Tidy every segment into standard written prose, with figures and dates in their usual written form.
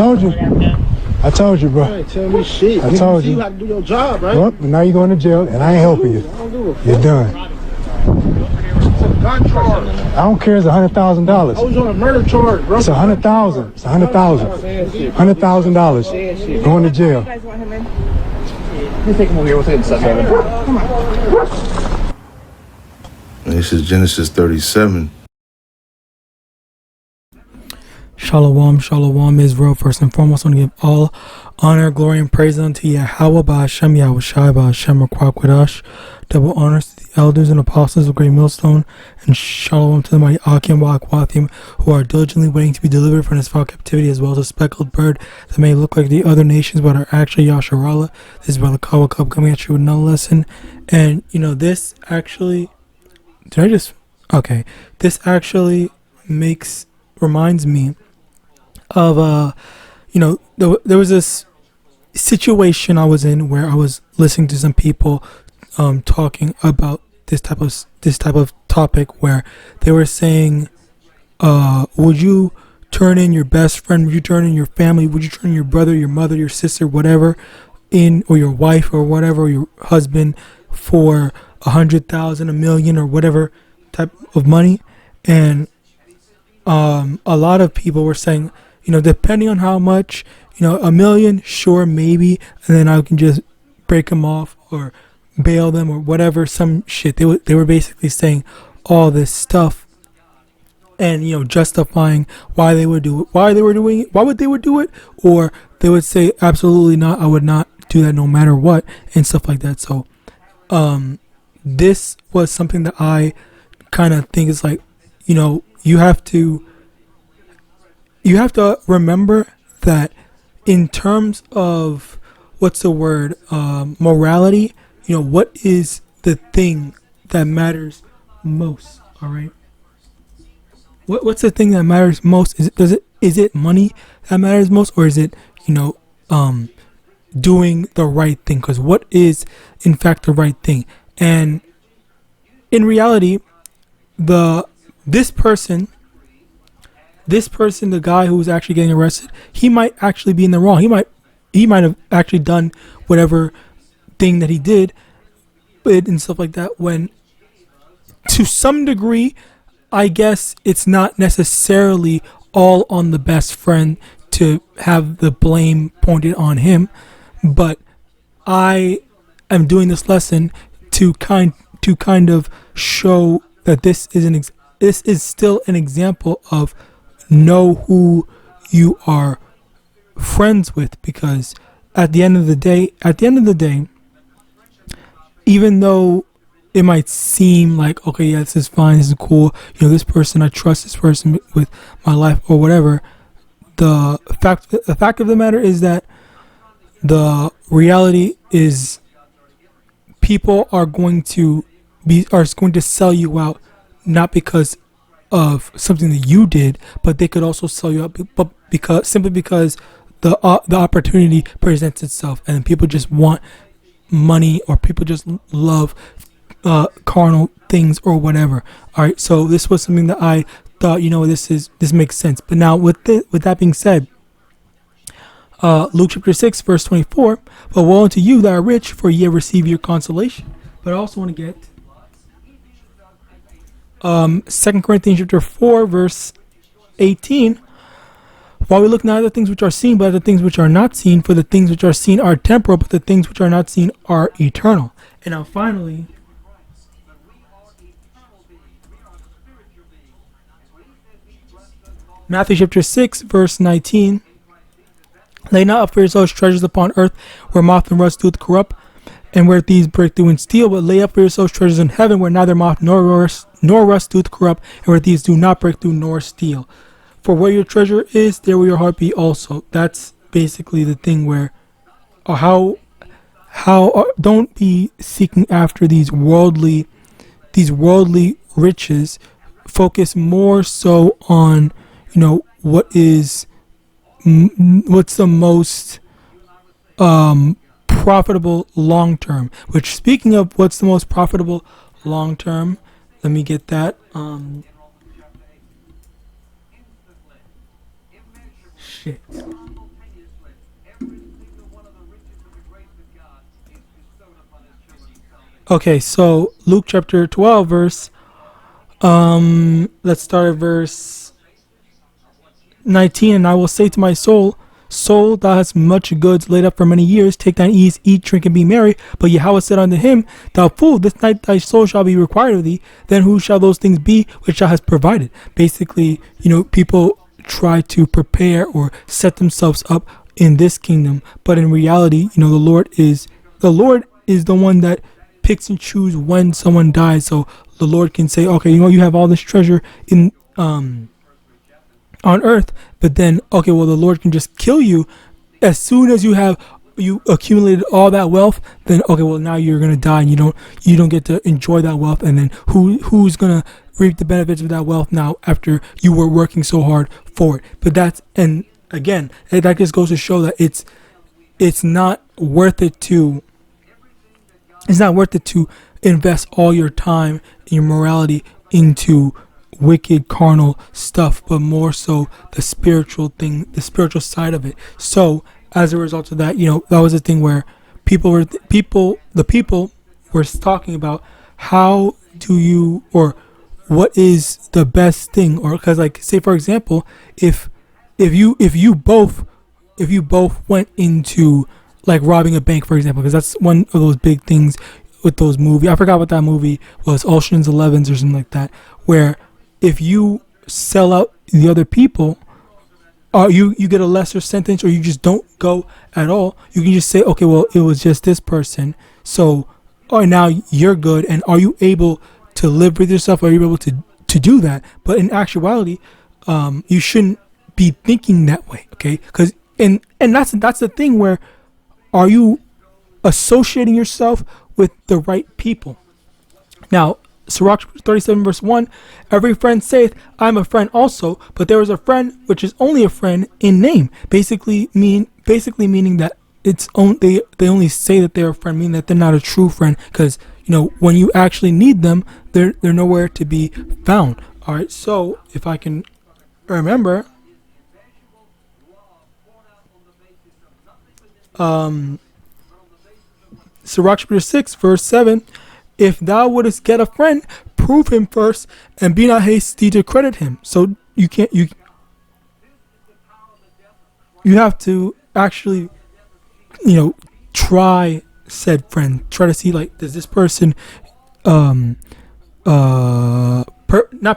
told you. I told you, bro. You ain't tell me shit. I told you. You have to do your job, right? Well, now you're going to jail, and I ain't helping you. You're done. Gun charge. I don't care. It's $100,000. I was on a murder charge, bro. It's $100,000. It's $100,000. $100,000. Going to jail. You guys want him in? You take him over here. We'll take him to Come on. This is Genesis 37. Shalom, shalom, Israel. First and foremost, I want to give all honor, glory, and praise unto YAHAWAH, BaHashem, YAHAWASHI, BaHashem, Rakwakwadah. Double honors to the elders and apostles of Great Millstone, and shalom to the mighty Akim, Wa'akwathiim, who are diligently waiting to be delivered from this foul captivity, as well as a speckled bird that may look like the other nations, but are actually Yasharallah. This is Brother Kawa Cub coming at you with another lesson. And, this actually, this actually reminds me of there was this situation I was in where I was listening to some people talking about this type of topic, where they were saying, would you turn in your best friend, would you turn in your family, would you turn in your brother, your mother, your sister, whatever, or your wife or whatever, or your husband, for 100,000, $1 million, or whatever type of money? And a lot of people were saying, depending on how much, $1 million, sure, maybe, and then I can just break them off or bail them or whatever, some shit. They were basically saying all this stuff, and justifying why they would do it, why they would do it, or they would say absolutely not, I would not do that no matter what, and stuff like that. So this was something that I kind of think is like, you have to remember that in terms of morality, what is the thing that matters most? All right, what's the thing that matters most? Is it money that matters most, or is it doing the right thing? Because what is in fact the right thing? And in reality, this person, the guy who's actually getting arrested, he might actually be in the wrong. He might have actually done whatever thing that he did, and stuff like that. When, to some degree, I guess it's not necessarily all on the best friend to have the blame pointed on him, but I am doing this lesson to kind of show that this is still an example of know who you are friends with, because at the end of the day, even though it might seem like, okay, yeah, this is fine, this is cool, this person, I trust this person with my life or whatever, the fact of the matter is that the reality is people are going to sell you out, not because of something that you did, but they could also sell you out because the opportunity presents itself, and people just want money, or people just love carnal things or whatever. All right, so this was something that I thought, this makes sense. But now with that being said, Luke chapter 6 verse 24, but woe unto you that are rich, for ye have received your consolation. But I also want to get 2 Corinthians chapter 4 verse 18. While we look not at the things which are seen, but at the things which are not seen, for the things which are seen are temporal, but the things which are not seen are eternal. And now finally, Matthew chapter 6 verse 19. Lay not up for yourselves treasures upon earth, where moth and rust doth corrupt, and where thieves break through and steal, but lay up for yourselves treasures in heaven, where neither moth nor rust doth corrupt, and where thieves do not break through nor steal. For where your treasure is, there will your heart be also. That's basically the thing where, don't be seeking after these worldly riches. Focus more so on, what's the most profitable long term. Which, speaking of what's the most profitable long term, let me get that. Shit. Okay, so Luke chapter 12, let's start at verse 19. And I will say to my soul, Soul, thou hast much goods laid up for many years. Take thine ease, eat, drink, and be merry. But Yahweh said unto him, Thou fool, this night thy soul shall be required of thee. Then who shall those things be which thou hast provided? Basically, people try to prepare or set themselves up in this kingdom, but in reality, the Lord is the one that picks and chooses when someone dies. So the Lord can say, okay, you have all this treasure in on earth, but then okay, well, the Lord can just kill you as soon as you accumulated all that wealth. Then okay, well, now you're gonna die, and you don't get to enjoy that wealth. And then who's gonna reap the benefits of that wealth now after you were working so hard for it? But and again, that just goes to show that it's not worth it to invest all your time and your morality into wicked carnal stuff, but more so the spiritual side of it. So as a result of that, that was the thing where the people were talking about how do you, or what is the best thing, or because, like, say for example, if you both went into like robbing a bank, for example, because that's one of those big things with those movies. I forgot what that movie was, Ocean's 11 or something like that, where if you sell out the other people, you get a lesser sentence, or you just don't go at all. You can just say, okay, well, it was just this person, so now you're good. And are you able to live with yourself? Are you able to do that? But in actuality, you shouldn't be thinking that way, okay? Because and that's the thing, where are you associating yourself with the right people? Now, Sirach 37 verse 1, every friend saith, I am a friend also, but there is a friend which is only a friend in name. Basically meaning that they only say that they're a friend, meaning that they're not a true friend, because when you actually need them, they're nowhere to be found. All right, so if I can remember, Sirach chapter 6 verse 7, if thou wouldest get a friend, prove him first, and be not hasty to credit him. So you have to actually try said friend, try to see, like, does this person not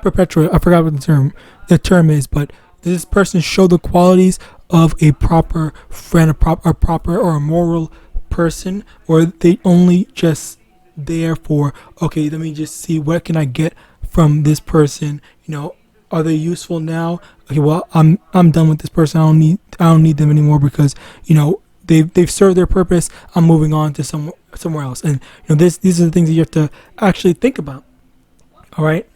perpetuate, I forgot what the term is, but does this person show the qualities of a proper friend, a proper or a moral person, or they only just there for, okay, let me just see what can I get from this person. Are they useful now? Okay, well, I'm done with this person. I don't need them anymore, because they've served their purpose. I'm moving on to somewhere else. And these are the things that you have to actually think about. All right.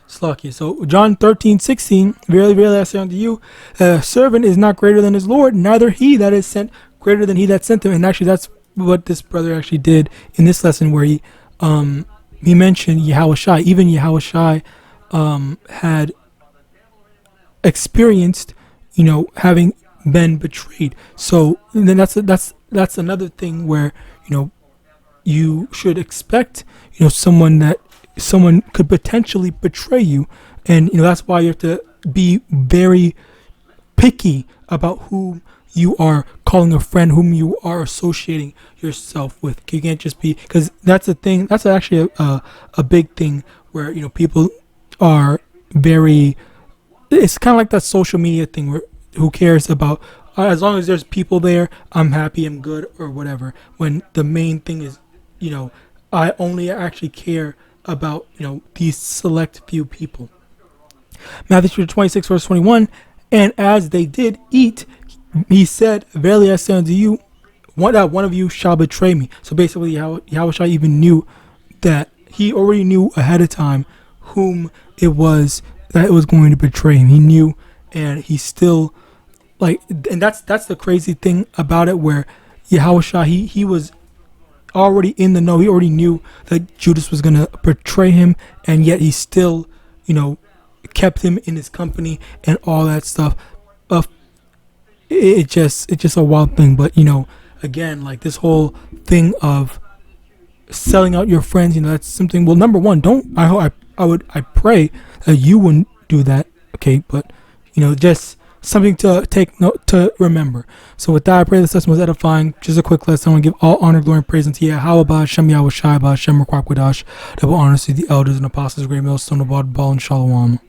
Slakia. So John 13:16, verily, verily, I say unto you, a servant is not greater than his Lord, neither he that is sent greater than he that sent him. And actually, that's what this brother actually did in this lesson, where he mentioned YAHAWASHI. Even YAHAWASHI had experienced, having been betrayed. So then that's another thing where you should expect someone could potentially betray you, and that's why you have to be very picky about who you are calling a friend, whom you are associating yourself with. You can't just be, because that's a thing. That's actually a big thing where people are very. It's kind of like that social media thing where who cares about, as long as there's people there, I'm happy, I'm good, or whatever. When the main thing is, I only actually care about these select few people. Matthew 26 verse 21, and as they did eat, he said, verily I say unto you, one of you shall betray me. So basically, Yahushua even knew that he already knew ahead of time whom it was that it was going to betray him. He knew, and he still, and that's the crazy thing about it, where Yahushua, he was already in the know. He already knew that Judas was going to betray him, and yet he still, kept him in his company and all that stuff. It's just a wild thing. But again, like this whole thing of selling out your friends, you know, that's something. Well, number one, don't. I pray that you wouldn't do that. Okay, but you know, just something to take note, to remember. So with that, I pray this lesson was edifying. Just a quick lesson. I want to give all honor, glory, and praise unto YAHAWAH, YAHAWASHI, YAHAWASHI, double honors to the elders and apostles, great millstone of Ball and Shalom.